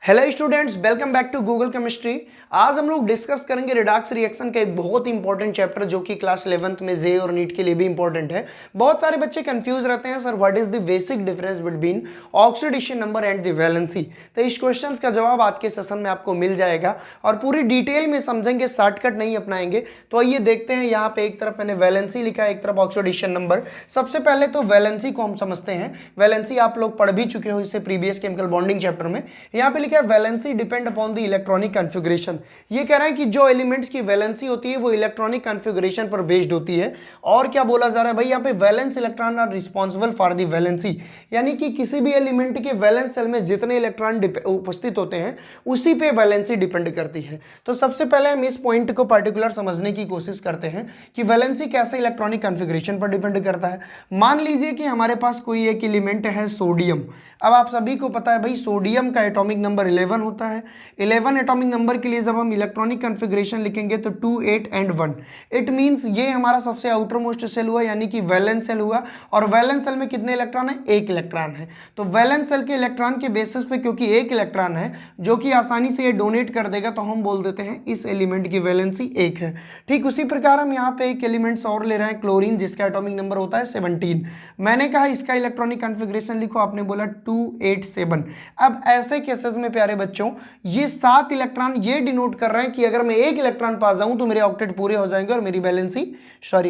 Hello students, welcome back to Google chemistry. आज हम लोग डिस्कस करेंगे रिडॉक्स रिएक्शन का एक बहुत इंपॉर्टेंट चैप्टर जो कि क्लास 11th में जे और नीट के लिए भी इंपॉर्टेंट है। बहुत सारे बच्चे कंफ्यूज रहते हैं, sir what is the basic difference between oxidation number and the valency. तो इस क्वेश्चन का जवाब आज के सेशन में आपको मिल जाएगा और पूरी डिटेल में समझेंगे, शॉर्टकट नहीं अपनाएंगे। तो आइए देखते हैं, यहाँ पे एक तरफ मैंने वैलेंसी लिखा है, एक तरफ ऑक्सीडेशन नंबर। सबसे पहले तो वैलेंसी को हम समझते हैं। वैलेंसी आप लोग पढ़ भी चुके हो इससे प्रीवियस केमिकल बॉन्डिंग चैप्टर में। यहाँ पे valency depend upon the electronic configuration. ये कह रहे हैं कि जो एलिमेंट्स की वैलेंसी होती है वो इलेक्ट्रॉनिक कॉन्फ़िगरेशन पर बेस्ड होती है। और क्या बोला जा रहा है भाई, यहाँ पे valence electron are responsible for the valency, यानी कि किसी भी एलिमेंट के वैलेंस सेल में जितने इलेक्ट्रॉन उपस्थित होते हैं उसी पे वैलेंसी डिपेंड करती है। तो सबसे पहले हम इस पॉइंट को पर्टिकुलर समझने की कोशिश करते हैं कि वैलेंसी कैसे इलेक्ट्रॉनिक कॉन्फ़िगरेशन पर डिपेंड करता है। मान लीजिए कि हमारे पास कोई एक एलिमेंट है सोडियम। अब आप सभी को पता है भाई, सोडियम का एटॉमिक नंबर 11 होता है। 11 एटॉमिक नंबर के लिए जब हम इलेक्ट्रॉनिक कॉन्फ़िगरेशन लिखेंगे तो 2, 8 एंड 1। इट मींस ये हमारा सबसे आउटर मोस्ट सेल हुआ, यानी कि वैलेंस सेल हुआ। और वैलेंस सेल में कितने इलेक्ट्रॉन है? एक इलेक्ट्रॉन है। तो वैलेंस सेल के इलेक्ट्रॉन के बेसिस पे, क्योंकि एक इलेक्ट्रॉन है जो कि आसानी से ये डोनेट कर देगा, तो हम बोल देते हैं इस एलिमेंट की वैलेंसी 1 है। ठीक उसी प्रकार हम यहाँ पे एक एलिमेंट्स और ले रहे हैं, क्लोरीन, जिसका एटॉमिक नंबर होता है 17। मैंने कहा इसका इलेक्ट्रॉनिक कॉन्फ़िगरेशन लिखो, आपने बोला 2, 8, 7। अब ऐसे केसेस में प्यारे बच्चों, ये 7 इलेक्ट्रॉन ये डिनोट कर रहे हैं कि अगर मैं एक इलेक्ट्रॉन पास जाऊं तो मेरे ऑक्टेट पूरे हो जाएंगे और मेरी बैलेंसी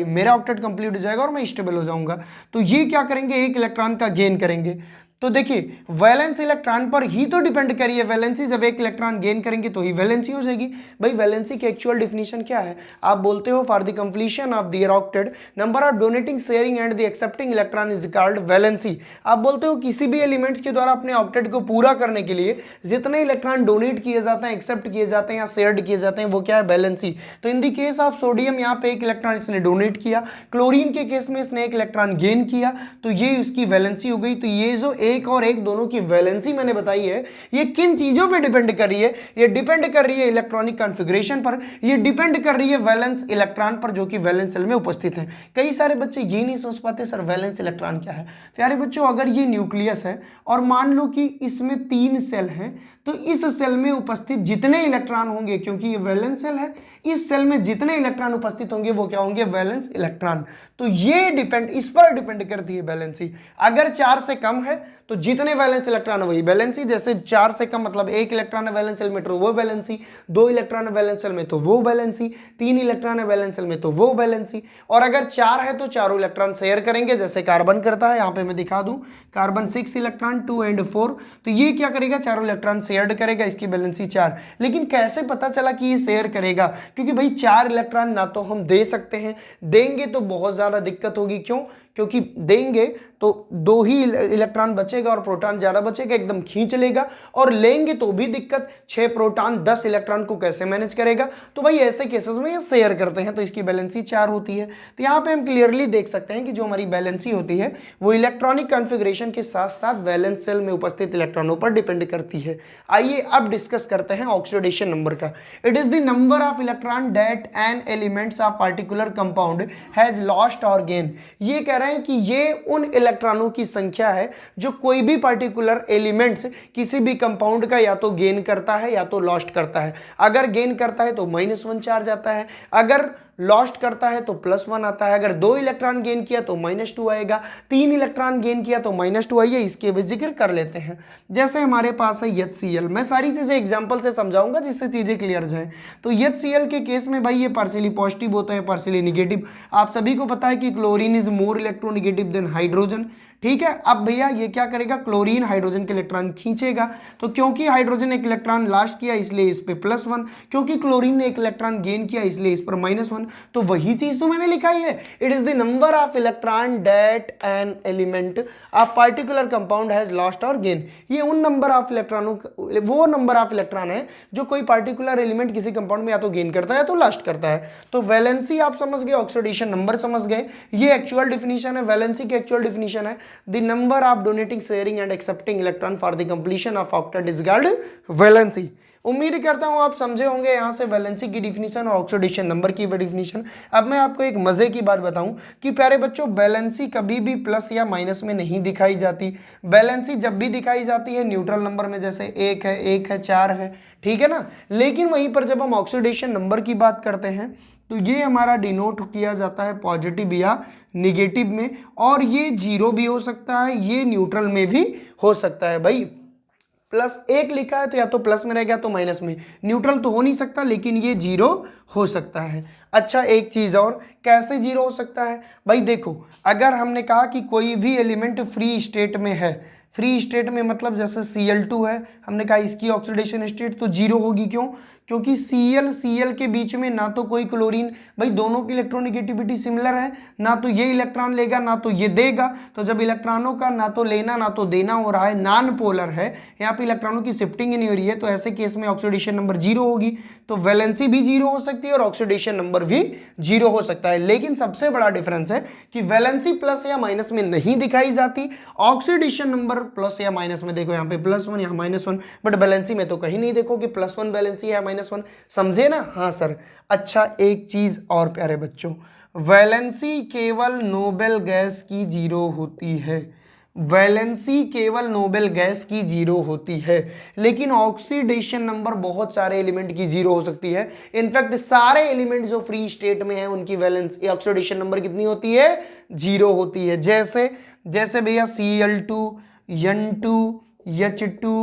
मेरा ऑक्टेट कंप्लीट हो जाएगा और मैं स्टेबल हो जाऊंगा। तो ये क्या करेंगे, एक इलेक्ट्रॉन का गेन करेंगे। तो देखिए, वैलेंस इलेक्ट्रॉन पर ही तो डिपेंड करिए वैलेंसी। जब एक इलेक्ट्रॉन गेन करेंगे तो ही वैलेंसी हो जाएगी। भाई वैलेंसी की एक्चुअल डिफिनीशन क्या है? आप बोलते हो for the completion of the octet number of donating, sharing and the accepting electron is called valency. आप बोलते हो किसी भी एलिमेंट्स के द्वारा अपने ऑक्टेट को पूरा करने के लिए जितने इलेक्ट्रॉन डोनेट किए जाते हैं, एक्सेप्ट किए जाते हैं या शेयर्ड किए जाते हैं, वो क्या है? वैलेंसी। तो in the case of sodium यहाँ पे एक इलेक्ट्रॉन इसने डोनेट किया, क्लोरीन के केस में इसने एक इलेक्ट्रॉन गेन किया, तो ये उसकी वैलेंसी हो गई। तो ये जो एक और एक दोनों की वैलेंसी मैंने बताई है, ये किन चीजों पे डिपेंड कर रही है? ये डिपेंड कर रही है इलेक्ट्रॉनिक कॉन्फ़िगरेशन पर, ये डिपेंड कर रही है वैलेंस इलेक्ट्रॉन पर जो कि वैलेंस सेल में उपस्थित है। कई सारे बच्चे ये नहीं सोच पाते सर वैलेंस इलेक्ट्रॉन क्या है। प्यारे बच्चों, अगर ये न्यूक्लियस है और मान लो कि इसमें 3 सेल हैं, तो इस सेल में उपस्थित जितने इलेक्ट्रॉन होंगे, क्योंकि ये वैलेंस सेल है, इस सेल में जितने इलेक्ट्रॉन उपस्थित होंगे वो क्या होंगे? Valence electron. तो ये डिपेंड, इस पर डिपेंड करती है वैलेंसी। अगर 4 से कम है तो जितने वैलेंस इलेक्ट्रॉन है वही वैलेंसी। जैसे 4 से कम मतलब 1 इलेक्ट्रॉन है वैलेंस सेल में तो वो वैलेंसी, 2 इलेक्ट्रॉन है वैलेंस सेल में तो वो वैलेंसी, 3 इलेक्ट्रॉन है वैलेंस सेल में तो वो वैलेंसी। और अगर 4 है तो चारों इलेक्ट्रॉन शेयर करेंगे, जैसे कार्बन करता है। यहाँ पे मैं दिखा दूं, कार्बन 6 इलेक्ट्रॉन, 2 एंड 4। तो ये क्या करेगा? चारों इलेक्ट्रॉन शेयर करेगा, इसकी वैलेंसी 4। लेकिन कैसे पता चला कि ये शेयर करेगा? क्योंकि भाई 4 इलेक्ट्रॉन ना तो हम दे सकते हैं, देंगे तो बहुत ज्यादा दिक्कत होगी। क्यों? क्योंकि देंगे तो 2 ही इलेक्ट्रॉन बचेगा और प्रोटॉन ज्यादा बचेगा, एकदम खींच लेगा। और लेंगे तो भी दिक्कत, 6 प्रोटॉन 10 इलेक्ट्रॉन को कैसे मैनेज करेगा? तो भाई ऐसे केसेस में ये शेयर करते हैं, तो इसकी बैलेंसी 4 होती है। तो यहाँ पे हम क्लियरली देख सकते हैं कि जो हमारी बैलेंसी होती है वो इलेक्ट्रॉनिक कॉन्फ़िगरेशन के साथ साथ वैलेंस सेल में उपस्थित इलेक्ट्रॉनों पर डिपेंड करती है। आइए अब डिस्कस करते हैं ऑक्सीडेशन नंबर का। It is the number of electron that an elements of particular compound has lost और गेन। ये कह रहे हैं कि ये उन इलेक्ट्रॉनों की संख्या है जो कोई भी पार्टिकुलर एलिमेंट्स किसी भी कंपाउंड का या तो गेन करता है या तो लॉस्ट करता है। अगर गेन करता है तो -1 चार्ज आता है, अगर लॉस्ट करता है तो +1 आता है। अगर 2 इलेक्ट्रॉन गेन किया तो -2 आएगा, 3 इलेक्ट्रॉन गेन किया तो -2 आइए इसके भी जिक्र कर लेते हैं। जैसे हमारे पास है HCl, मैं सारी चीजें एग्जांपल से समझाऊंगा जिससे चीजें क्लियर जाए। तो HCl के केस में भाई ये पार्शियली पॉजिटिव होता है, पार्शियली निगेटिव। आप सभी को पता है कि chlorine is more electronegative than hydrogen. ठीक है, अब भैया ये क्या करेगा? क्लोरीन हाइड्रोजन के इलेक्ट्रॉन खींचेगा। तो क्योंकि हाइड्रोजन एक इलेक्ट्रॉन लॉस्ट किया इसलिए इस पे +1, क्योंकि क्लोरीन ने एक इलेक्ट्रॉन गेन किया इसलिए इस पर -1। तो वही चीज तो मैंने लिखा ही है। It is the number of electron that an element of particular compound has lost और गेन। ये उन नंबर ऑफ इलेक्ट्रॉनों, वो नंबर ऑफ इलेक्ट्रॉन है जो कोई पार्टिकुलर एलिमेंट किसी कंपाउंड में या तो गेन करता है या तो लॉस्ट करता है। तो वैलेंसी आप समझ गए, ऑक्सीडेशन नंबर समझ गए। ये एक्चुअल डिफिनीशन है, वैलेंसी की एक्चुअल डिफिनीशन है। The number of donating sharing and accepting electron for the completion of octet is called valency. उम्मीद करता हूं आप समझे होंगे यहाँ से वैलेंसी की डिफिनीशन और ऑक्सीडेशन नंबर की डिफिनीशन। अब मैं आपको एक मजे की बात बताऊं कि प्यारे बच्चों वैलेंसी कभी भी प्लस या माइनस में नहीं दिखाई जाती। वैलेंसी जब भी दिखाई जाती है न्यूट्रल नंबर में, जैसे 1 है 4 है, ठीक है ना। लेकिन वहीं पर जब हम ऑक्सीडेशन नंबर की बात करते हैं तो ये हमारा डिनोट किया जाता है पॉजिटिव या निगेटिव में, और ये 0 भी हो सकता है, ये न्यूट्रल में भी हो सकता है। भाई +1 लिखा है तो या तो प्लस में रहेगा तो माइनस में, न्यूट्रल तो हो नहीं सकता, लेकिन ये 0 हो सकता है। अच्छा एक चीज और, कैसे 0 हो सकता है? भाई देखो, अगर हमने कहा कि कोई भी एलिमेंट फ्री स्टेट में है, फ्री स्टेट में मतलब जैसे Cl2 है, हमने कहा इसकी ऑक्सीडेशन स्टेट तो 0 होगी। क्यों? क्योंकि Cl के बीच में ना तो कोई क्लोरीन, भाई दोनों की इलेक्ट्रोनेगेटिविटी सिमिलर है, ना तो ये इलेक्ट्रॉन लेगा ना तो ये देगा। तो जब इलेक्ट्रॉनों का ना तो लेना ना तो देना हो रहा है, नॉन पोलर है, यहाँ पे इलेक्ट्रॉनों की शिफ्टिंग ही नहीं हो रही है, तो ऐसे केस में ऑक्सीडेशन नंबर 0 होगी। तो वैलेंसी भी 0 हो सकती है और ऑक्सीडेशन नंबर भी 0 हो सकता है। लेकिन सबसे बड़ा डिफरेंस है कि वैलेंसी प्लस या माइनस में नहीं दिखाई जाती, ऑक्सीडेशन नंबर प्लस या माइनस में, देखो यहाँ पे +1 यहाँ -1, बट वैलेंसी में तो कहीं नहीं देखो कि +1 वैलेंसी है -1, समझे ना? हाँ सर। अच्छा एक चीज और प्यारे बच्चों, वैलेंसी केवल नोबेल गैस की 0 होती है, वैलेंसी केवल नोबेल गैस की 0 होती है, लेकिन ऑक्सीडेशन नंबर बहुत सारे एलिमेंट की 0 हो सकती है। इनफैक्ट सारे एलिमेंट जो फ्री स्टेट में है उनकी वैलेंसी ऑक्सीडेशन नंबर कितनी होती है? 0 होती है। जैसे भैया Cl2, N2, H2,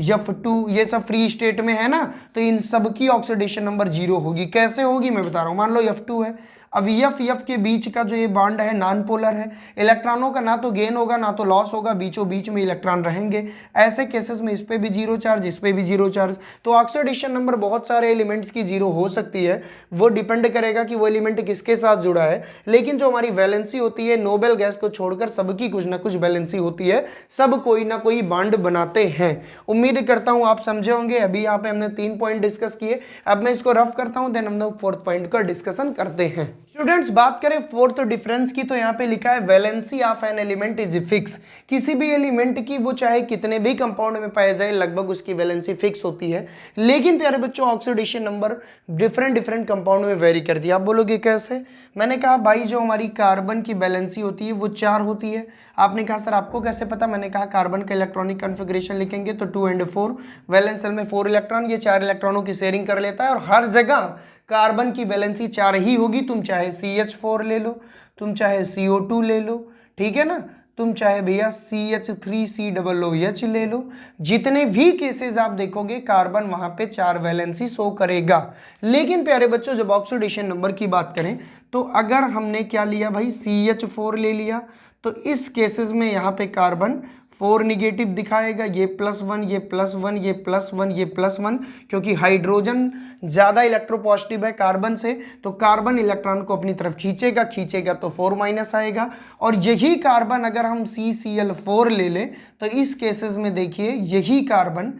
F2, ये सब फ्री स्टेट में है ना, तो इन सब की ऑक्सीडेशन नंबर 0 होगी। कैसे होगी मैं बता रहा हूं। मान लो F2 है, अब F के बीच का जो ये बॉन्ड है नॉन पोलर है, इलेक्ट्रॉनों का ना तो गेन होगा ना तो लॉस होगा, बीचों बीच में इलेक्ट्रॉन रहेंगे। ऐसे केसेस में इस पे भी 0 चार्ज, इस पे भी 0 चार्ज, तो ऑक्सीडेशन नंबर बहुत सारे एलिमेंट्स की 0 हो सकती है। वो डिपेंड करेगा कि वो एलिमेंट किसके साथ जुड़ा है। लेकिन जो हमारी वैलेंसी होती है, नोबेल गैस को छोड़कर सबकी कुछ ना कुछ वैलेंसी होती है, सब कोई ना कोई बॉन्ड बनाते हैं। उम्मीद करता हूं आप समझे होंगे। अभी यहाँ पे हमने 3 पॉइंट डिस्कस किए, अब मैं इसको रफ करता हूं, देन हम लोग 4th पॉइंट का डिस्कशन करते हैं। स्टूडेंट्स बात करें 4th डिफरेंस की, तो यहाँ पे लिखा है valency of an element is fix. किसी भी एलिमेंट की वो चाहे कितने भी कंपाउंड में पाया जाए, लगभग उसकी वैलेंसी फिक्स होती है। लेकिन प्यारे बच्चों ऑक्सीडेशन नंबर डिफरेंट कंपाउंड में वेरी करती है। आप बोलोगे कैसे? मैंने कहा भाई जो हमारी कार्बन की वैलेंसी होती है वो 4 होती है। आपने कहा सर आपको कैसे पता? मैंने कहा कार्बन का इलेक्ट्रॉनिक कॉन्फ़िगरेशन लिखेंगे तो 2 and 4, वैलेंस शेल में 4 इलेक्ट्रॉन, ये 4 इलेक्ट्रॉनों की शेयरिंग कर लेता है, और हर जगह कार्बन की वैलेंसी 4 ही होगी। तुम चाहे CH4 ले लो, तुम चाहे CO2 ले लो, ठीक है ना, तुम चाहे भैया CH3COOH ले लो, जितने भी केसेस आप देखोगे कार्बन वहां पे 4 वैलेंसी शो करेगा। लेकिन प्यारे बच्चों जब ऑक्सीडेशन नंबर की बात करें तो अगर हमने क्या लिया भाई, CH4 ले लिया, तो इस केसेस में यहाँ पे कार्बन 4 निगेटिव दिखाएगा, ये +1, ये +1, ये +1, ये +1, क्योंकि हाइड्रोजन ज़्यादा इलेक्ट्रोपॉजिटिव है कार्बन से, तो कार्बन इलेक्ट्रॉन को अपनी तरफ खींचेगा तो 4- आएगा। और यही कार्बन अगर हम CCl4 ले लें तो इस केसेस में देखिए यही कार्बन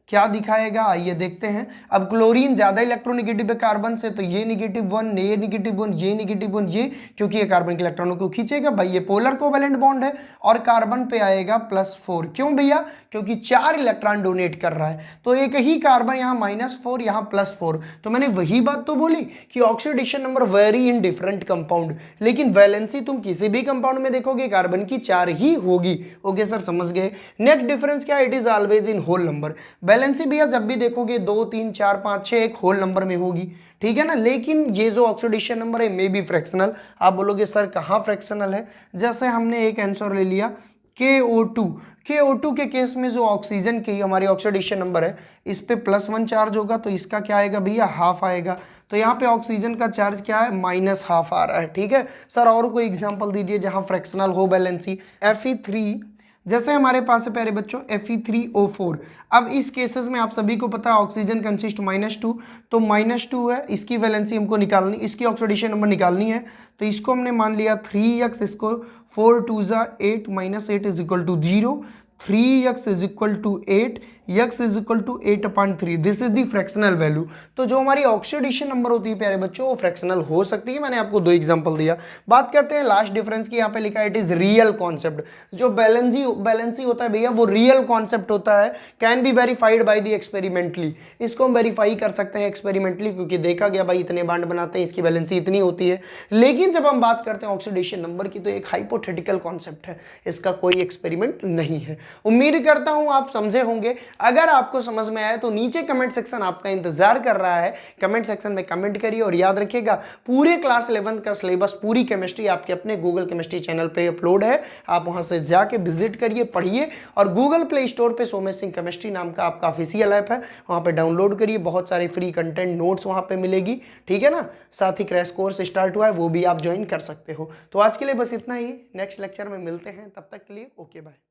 क्या दिखाएगा, आइए देखते हैं। अब क्लोरीन ज्यादा इलेक्ट्रोनेगेटिव है कार्बन से, तो ये -1, ये -1, ये -1, ये, क्योंकि ये कार्बन के इलेक्ट्रॉनों को खींचेगा। भाई ये पोलर कोवेलेंट बॉन्ड है, और कार्बन पे आएगा +4। क्यों भैया? क्योंकि 4 इलेक्ट्रॉन डोनेट कर रहा है, तो एक ही कार्बन यहाँ -4, यहाँ +4। तो मैंने वही बात तो बोली कि oxidation number very in different compound, लेकिन वैलेंसी तुम किसी भी कंपाउंड में देखोगे कार्बन की 4 ही होगी। ओके सर, समझ गए। नेक्स्ट डिफरेंस क्या है? It is always in whole number. Valency भैया जब भी देखोगे 2, 3, 4, 5, 6 एक होल नंबर में होगी, ठीक है ना। लेकिन ये जो ऑक्सीडेशन नंबर है मे बी फ्रैक्शनल। आप बोलोगे सर कहाँ फ्रैक्शनल है? जैसे हमने एक आंसर ले लिया KO2 के केस में जो ऑक्सीजन की हमारी ऑक्सीडेशन नंबर है, इस पे +1 चार्ज होगा, तो इसका क्या आएगा भैया? हाफ आएगा। तो यहाँ पे ऑक्सीजन का चार्ज क्या है? -½ आ रहा है, ठीक है सर। और कोई एग्जांपल दीजिए जहां फ्रैक्शनल हो वैलेंसी। Fe3, जैसे हमारे पास है प्यारे बच्चों Fe3O4। अब इस केसेस में आप सभी को पता है ऑक्सीजन कंसिस्ट -2, तो -2 है, इसकी वैलेंसी हमको निकालनी, इसकी ऑक्सीडेशन नंबर निकालनी है। तो इसको हमने मान लिया 3x, इसको 4 2 8 -8 = 0, 3x = 8, x is equal to 8/3, this is the fractional value. तो जो हमारी ऑक्सीडेशन नंबर होती है प्यारे बच्चों वो फ्रैक्शनल हो सकती है। मैंने आपको 2 एग्जांपल दिया। बात करते हैं लास्ट डिफरेंस की। यहाँ पे लिखा है इट इज रियल कॉन्सेप्ट। जो बैलेंसी होता है भैया वो रियल कॉन्सेप्ट होता है, can be verified by the experimentally. इसको हम वेरीफाई कर सकते हैं एक्सपेरिमेंटली, क्योंकि देखा गया भाई इतने बांड बनाते हैं, इसकी बैलेंसी इतनी होती है। लेकिन जब हम बात करते हैं ऑक्सीडेशन नंबर की तो एक हाइपोथेटिकल कॉन्सेप्ट है, इसका कोई एक्सपेरिमेंट नहीं है। उम्मीद करता हूं आप समझे होंगे। अगर आपको समझ में आया तो नीचे कमेंट सेक्शन आपका इंतजार कर रहा है, कमेंट सेक्शन में कमेंट करिए। और याद रखिएगा पूरे क्लास 11 का सिलेबस, पूरी केमिस्ट्री आपके अपने गूगल केमिस्ट्री चैनल पे अपलोड है। आप वहां से जाके विजिट करिए, पढ़िए। और गूगल प्ले स्टोर पे सोमेश सिंह केमिस्ट्री नाम का आपका ऑफिशियल ऐप है, वहां पे डाउनलोड करिए। बहुत सारे फ्री कंटेंट नोट्स वहां पे मिलेगी, ठीक है ना। साथ ही क्रैश कोर्स स्टार्ट हुआ है, वो भी आप ज्वाइन कर सकते हो। तो आज के लिए बस इतना ही, नेक्स्ट लेक्चर में मिलते हैं, तब तक के लिए ओके बाय।